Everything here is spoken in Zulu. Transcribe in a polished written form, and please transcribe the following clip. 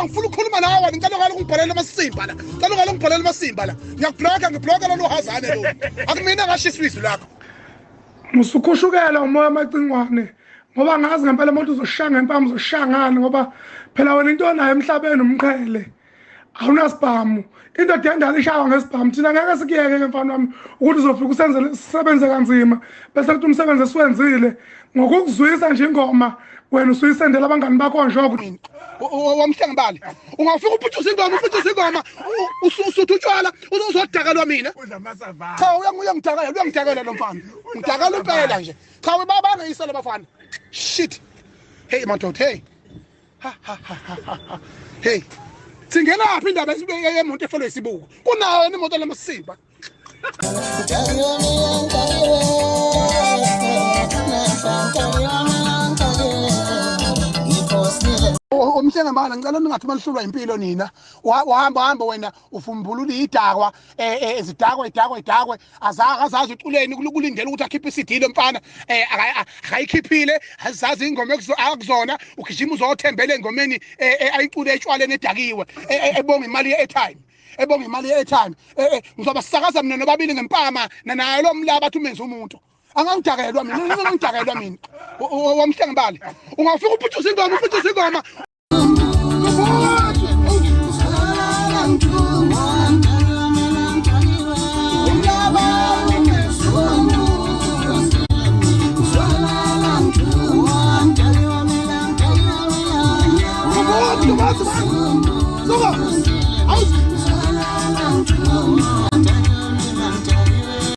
angifuna ukukhuluma nawe ngicela ngalo ngibhalele amasimba la ngicela ngalo ngibhalele amasimba la ngiyakubloka lo hazane lo akumina ngashisa izwi lakho musukhushukela umoya amacingwane ngoba ngazi ngempela umuntu uzoshanga empama uzoshangana ngoba phela wena into onayo emhlabeni umqhele awunasibhamu indoda yendala ishawa ngesibhamu thina ngeke sikuyeke ke mfana wami ukuthi uzofika usenzele sisebenze kanzima bese kuthi umsebenzi esiwenzile ngokukuzwisa nje ingoma wena usuyisendela abangani bakho njengoba wamhlangabali ungafika uphuthuse ingoma usuthi utshwala uzodakala mina cha uyangidakela lo mfana ngidakala impela nje cha baba ngiyisela bafana shit hey madoda hey hey singena apha indaba yemonto efolwe isibuko kunayo imoto lamasimba umhlengembala ngicela ningathi malihlulwa impilo nina wahamba wena ufumbulula idakwa idakwe azazi uculeni kulindela ukuthi akhiphe iCD lo mfana akayikhiphile azazi ingoma akuzona ugijima uzothembele engomeni ayicule etshwaleni edakiwe ebonga imali ye-airtime ngizoba sisakaza mina nobabili ngempama nayo lo mlaba athi umenze umuntu angangidakelwa mina wamhlengembali ungafika uphuthuse ingoma Come on.